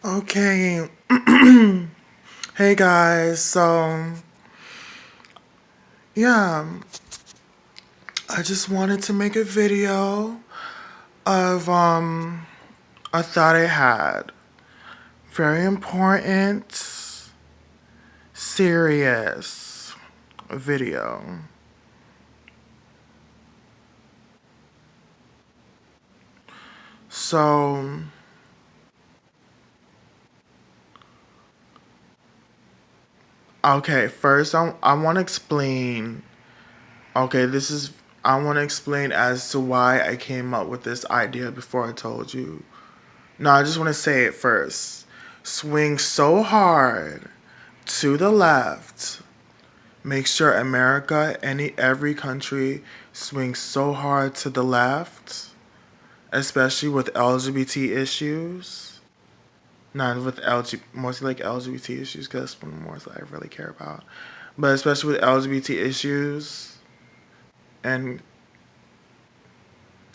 Okay. Hey guys. Yeah, I just wanted to make a video of a thought I had. Very important, serious video. So, okay, first I want to explain. Okay, I want to explain as to why I came up with this idea before I told you. No, I just want to say it first. Swing so hard to the left. Make sure America, every country swings so hard to the left, especially with LGBT issues. Not with mostly like LGBT issues, because that's one more that I really care about. But especially with LGBT issues and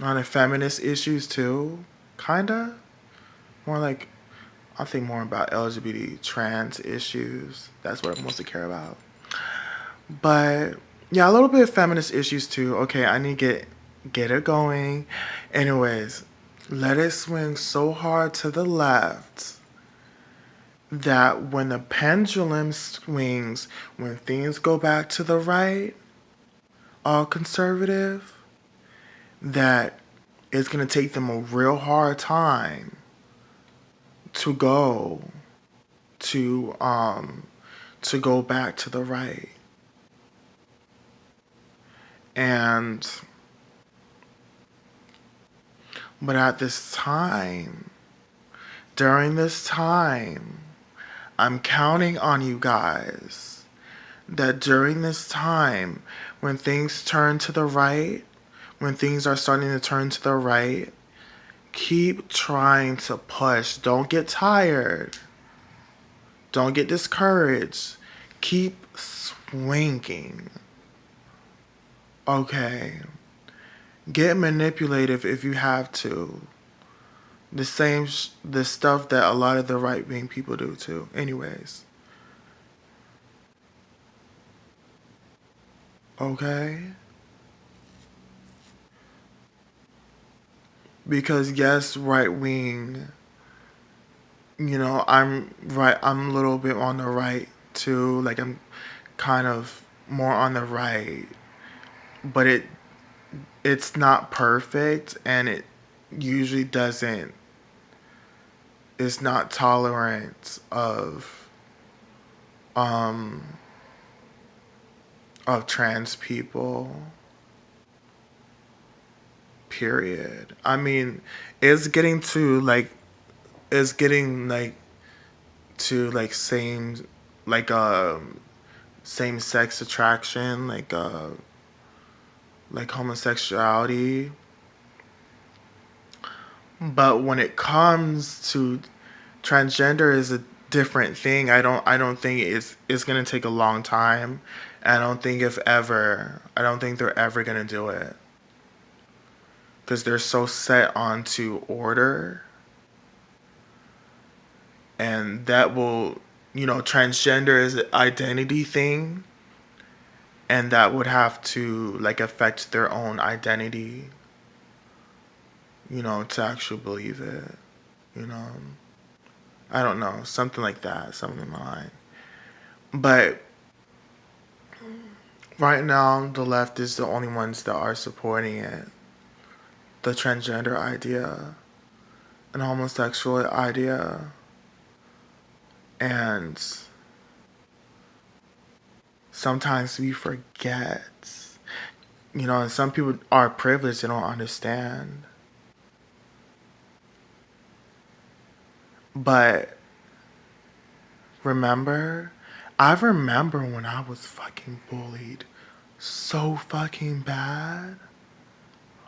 on the feminist issues too, kinda. More like I think more about LGBT trans issues. That's what I mostly care about. But yeah, a little bit of feminist issues too. Okay, I need to get it going. Anyways, let it swing so hard to the left that when the pendulum swings, when things go back to the right, all conservative, that it's gonna take them a real hard time to go to um to go back to the right. And but at this time, during this time, I'm counting on you guys that during this time, when things turn to the right, when things are starting to turn to the right, keep trying to push. Don't get tired. Don't get discouraged. Keep swinging. Okay. Get manipulative if you have to. The stuff that a lot of the right wing people do too. Anyways. Okay? Because yes, right wing, I'm a little bit on the right too. Like I'm kind of more on the right. But it's not perfect and it usually doesn't it's not tolerant um of trans people. Period. I mean, it's getting to like it's getting like to like same sex attraction, like homosexuality. But when it comes to transgender is a different thing. I don't think it's gonna take a long time. I don't think they're ever gonna do it because they're so set onto order, and that will, transgender is an identity thing, and that would have to like affect their own identity, to actually believe it, you know. I don't know, something like that, something in mind. But right now, the left is the only ones that are supporting it. The transgender idea, an homosexual idea, and sometimes we forget. And some people are privileged, they don't understand. But remember, I remember when I was fucking bullied so fucking bad.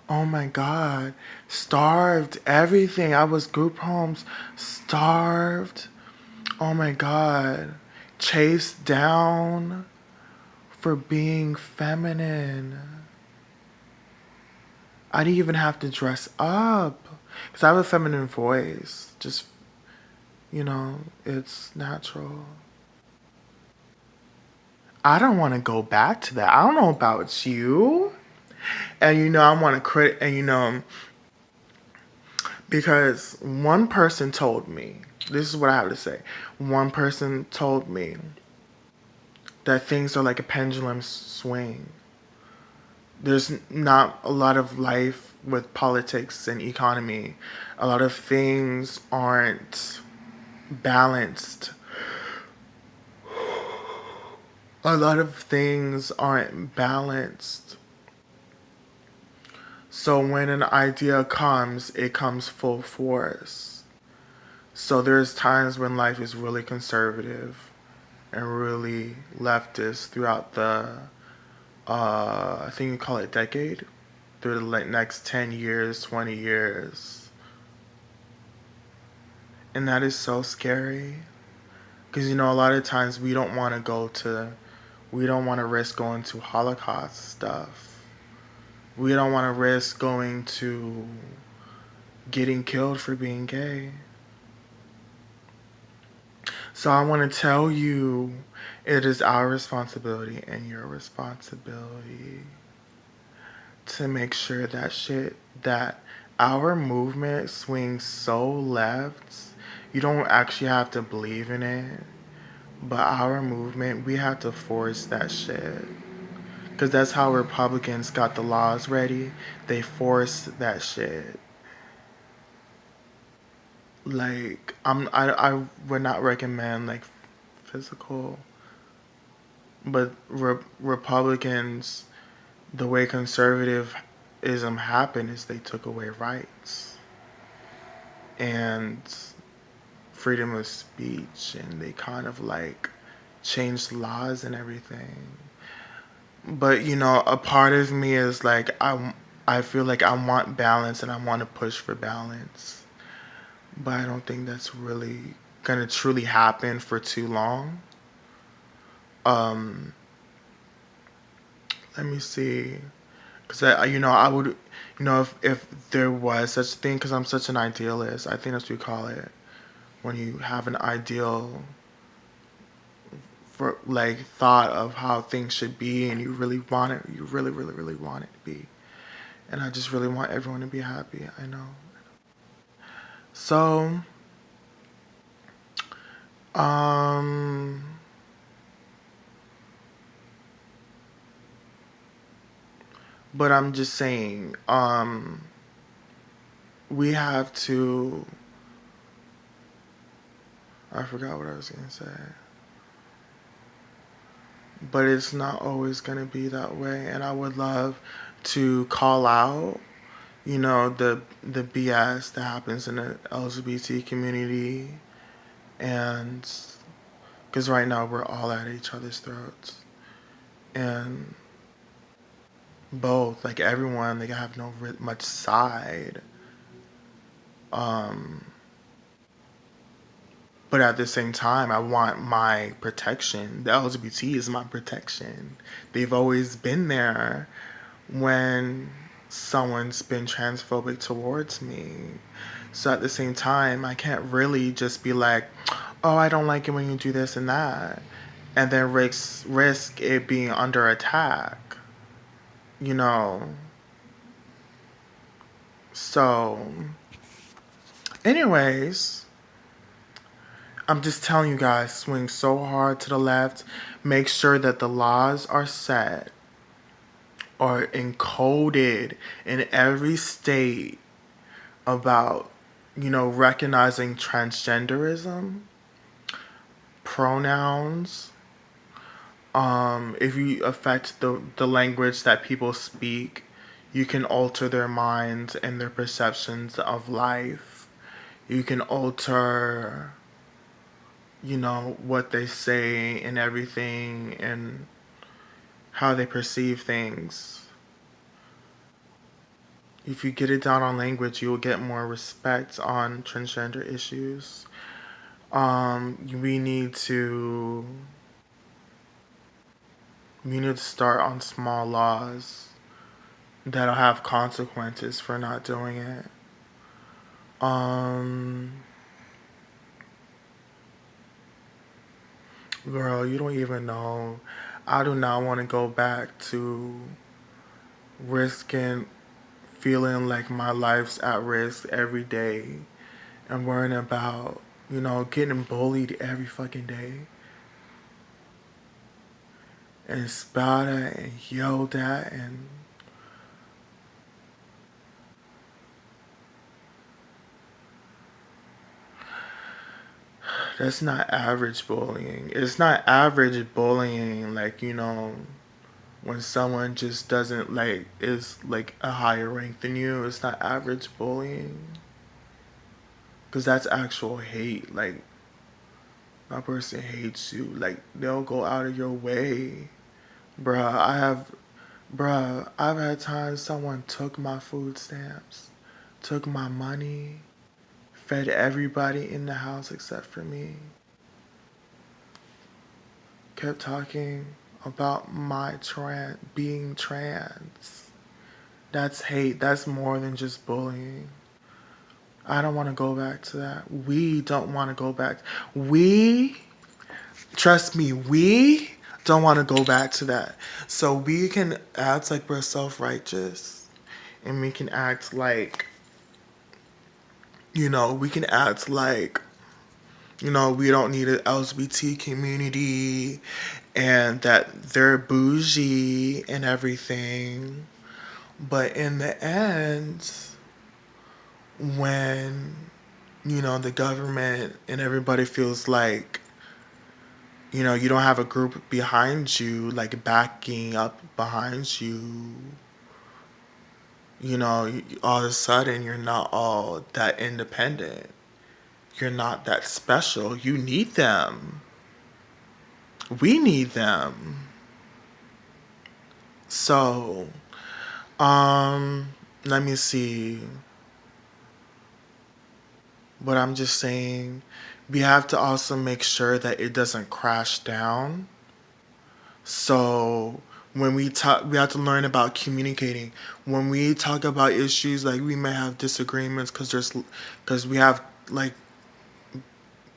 Oh my god. Starved, everything. I was group homes, starved. Oh my god. Chased down for being feminine. I didn't even have to dress up because I have a feminine voice. Just It's natural. I don't want to go back to that. I don't know about you. And I want to credit, and because one person told me, this is what I have to say. One person told me that things are like a pendulum swing. There's not a lot of life with politics and economy. A lot of things aren't balanced. A lot of things aren't balanced. So when an idea comes, it comes full force. So there's times when life is really conservative and really leftist throughout I think you call it decade, through the next 10 years, 20 years. And that is so scary. Because, a lot of times we don't want to risk going to Holocaust stuff. We don't want to risk going to getting killed for being gay. So I want to tell you, it is our responsibility and your responsibility to make sure that our movement swings so left. You don't actually have to believe in it, but our movement, we have to force that shit. Because that's how Republicans got the laws ready. They forced that shit. Like, I would not recommend, like, physical, but Republicans, the way conservatism happened is they took away rights and freedom of speech, and they kind of like changed laws and everything. But a part of me is like I feel like I want balance and I want to push for balance, but I don't think that's really gonna truly happen for too long. Um, Let me see. Because I would, if there was such a thing, because I'm such an idealist, I think that's what you call it. When you have an ideal for like thought of how things should be, and you really want it, you really, really, really want it to be. And I just really want everyone to be happy. I know. So, um, but I'm just saying, we have to. I forgot what I was gonna say. But it's not always going to be that way, and I would love to call out the BS that happens in the LGBT community, and because right now we're all at each other's throats, and both, like, everyone, they have no much side, um but at the same time, I want my protection. The LGBT is my protection. They've always been there when someone's been transphobic towards me. So at the same time, I can't really just be like, oh, I don't like it when you do this and that, and then risk it being under attack, you know? So, anyways, I'm just telling you guys, swing so hard to the left. Make sure that the laws are set or encoded in every state about, recognizing transgenderism, pronouns. If you affect the language that people speak, you can alter their minds and their perceptions of life. You can alter, what they say and everything and how they perceive things. If you get it down on language, you will get more respect on transgender issues. We need to start on small laws that'll have consequences for not doing it. Um, Girl, you don't even know. I do not want to go back to risking feeling like my life's at risk every day and worrying about, getting bullied every fucking day and spat at and yelled at and that's not average bullying. It's not average bullying like, when someone just doesn't like is like a higher rank than you. It's not average bullying. Cause that's actual hate. Like that person hates you. Like they'll go out of your way. Bruh, I've had times someone took my food stamps, took my money, fed everybody in the house except for me. Kept talking about my being trans. That's hate. That's more than just bullying. I don't want to go back to that. We don't want to go back. We, trust me, we don't want to go back to that. So we can act like we're self righteous and we can act like, we can act like, we don't need an LGBT community and that they're bougie and everything. But in the end, when, the government and everybody feels like, you don't have a group behind you, like backing up behind you, all of a sudden you're not all that independent. You're not that special. You need them. We need them. So, let me see. But I'm just saying, we have to also make sure that it doesn't crash down. So when we talk, we have to learn about communicating. When we talk about issues, like we may have disagreements because we have like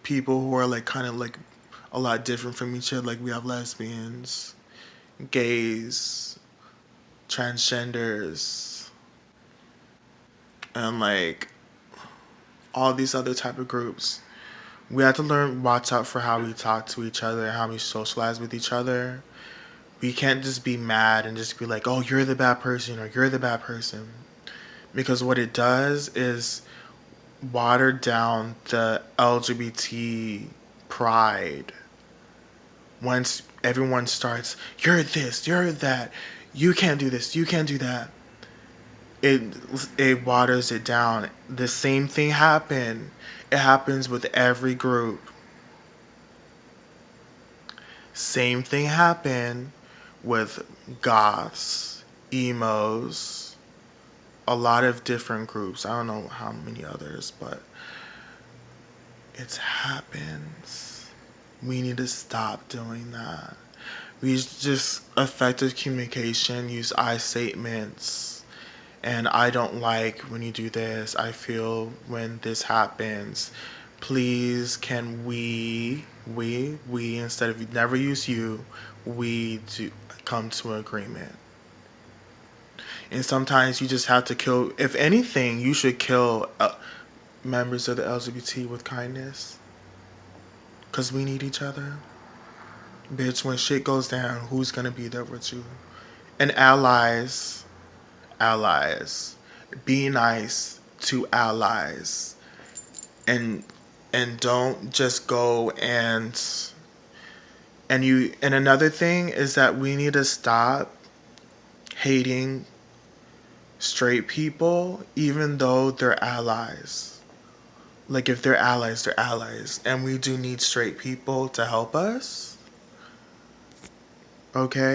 people who are like kind of like a lot different from each other. Like we have lesbians, gays, transgenders, and like all these other type of groups. We have to watch out for how we talk to each other and how we socialize with each other. We can't just be mad and just be like, oh, you're the bad person or you're the bad person. Because what it does is water down the LGBT pride. Once everyone starts, you're this, you're that, you can't do this, you can't do that, it it waters it down. The same thing happen. It happens with every group. Same thing happened with goths, emos, a lot of different groups. I don't know how many others, but it happens. We need to stop doing that. We just effective communication, use I statements. And I don't like when you do this. I feel when this happens. Please, can we, instead of never use you, we do come to an agreement. And sometimes you just have to kill, if anything, you should kill members of the LGBT with kindness. Because we need each other. Bitch, when shit goes down, who's going to be there with you? And allies. Be nice to allies. And don't just go and another thing is that we need to stop hating straight people even though they're allies. Like if they're allies, they're allies. And we do need straight people to help us. Okay?